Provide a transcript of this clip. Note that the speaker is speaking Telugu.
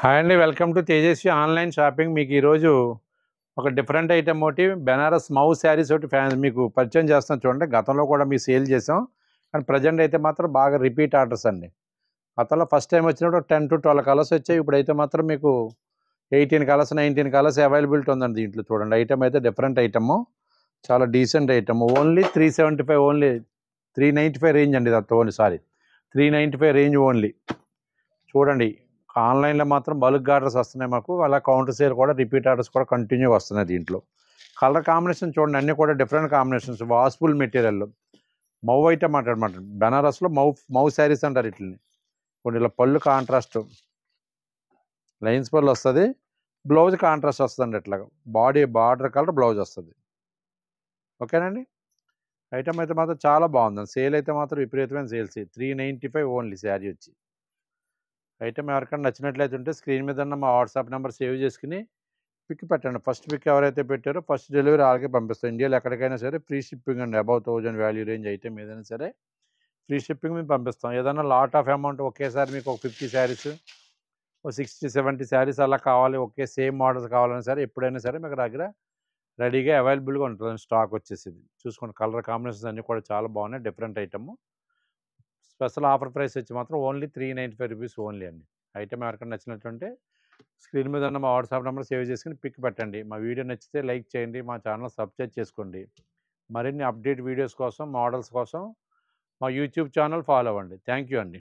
హాయ్ అండి. Welcome to Tejaswi online shopping. మీకు ఈరోజు ఒక డిఫరెంట్ ఐటెమ్ ఒకటి బెనారస్ మౌ శారీస్ ఒకటి మీకు పరిచయం చేస్తున్నాను చూడండి. గతంలో కూడా మీకు సేల్ చేసాం. కానీ ప్రెజెంట్ అయితే మాత్రం బాగా రిపీట్ ఆర్డర్స్ అండి. గతంలో ఫస్ట్ టైం వచ్చినప్పుడు 10-12 కలర్స్ వచ్చాయి. ఇప్పుడైతే మాత్రం మీకు 18 కలర్స్, 19 కలర్స్ అవైలబిలిటీ ఉందండి దీంట్లో చూడండి. ఐటెమ్ అయితే డిఫరెంట్ ఐటెము. చాలా decent item. Only 375 only 395 range అండి. ఇదంతా ఓన్లీ 395 రేంజ్ ఓన్లీ. చూడండి. ఆన్లైన్లో మాత్రం బల్క్ ఆర్డర్స్ వస్తున్నాయి మాకు. అలా కౌంటర్ సేల్ కూడా రిపీట్ ఆర్డర్స్ కూడా కంటిన్యూ వస్తున్నాయి దీంట్లో. కలర్ కాంబినేషన్ చూడండి, అన్నీ కూడా డిఫరెంట్ కాంబినేషన్స్. వాష్ఫుల్ మెటీరియల్ మౌ ఐటమ్ అంటారన్నమాట. బెనారస్లో మౌ శారీస్ అంటారు వీటిని. కొన్ని ఇలా పళ్ళు కాంట్రాస్ట్ లైన్స్ పళ్ళు వస్తుంది, బ్లౌజ్ కాంట్రాస్ట్ వస్తుంది. ఇట్లా బార్డర్ కలర్ బ్లౌజ్ వస్తుంది. ఓకేనండి. ఐటమ్ అయితే మాత్రం చాలా బాగుంది. సేల్ అయితే మాత్రం విపరీతమైన సేల్స్. 395 ఓన్లీ శారీ వచ్చి. ఐటమ్ ఎవరికైనా నచ్చినట్లయితే ఉంటే స్క్రీన్ మీద ఉన్న మా వాట్సాప్ నెంబర్ సేవ్ చేసుకుని పిక్ పెట్టండి. ఫస్ట్ పిక్ ఎవరైతే పెట్టారో ఫస్ట్ డెలివరీ వాళ్ళకే పంపిస్తాం. ఇండియాలో ఎక్కడికైనా సరే ఫ్రీ షిప్పింగ్ అండి. అబౌవ్ 1000 వాల్యూ రేంజ్ ఐటమ్ ఏదైనా సరే ఫ్రీ షిప్పింగ్ మేము పంపిస్తాం. ఏదైనా లాట్ ఆఫ్ అమౌంట్ ఒకేసారి మీకు ఒక 50 శారీస్, ఒక 60-70 శారీస్ అలా కావాలి, ఒకే సేమ్ మోడల్స్ కావాలన్నా సరే ఎప్పుడైనా సరే మీకు దగ్గర రెడీగా అవైలబుల్గా ఉంటుంది. స్టాక్ వచ్చేసింది. చూసుకోండి, కలర్ కాంబినేషన్స్ అన్నీ కూడా చాలా బాగున్నాయి. Different item. Special offer price వచ్చి మాత్రం ఓన్లీ 395 రూపీస్ ఓన్లీ అండి. ఐటమ్ ఎవరికైనా నచ్చినట్టుంటే స్క్రీన్ మీద ఉన్న మా వాట్సాప్ నెంబర్ సేవ్ చేసుకుని పిక్ పెట్టండి. మా వీడియో నచ్చితే లైక్ చేయండి. మా ఛానల్ సబ్స్క్రైబ్ చేసుకోండి. మరిన్ని అప్డేట్ వీడియోస్ కోసం, మోడల్స్ కోసం మా యూట్యూబ్ ఛానల్ ఫాలో అవ్వండి. థ్యాంక్ యూ అండి.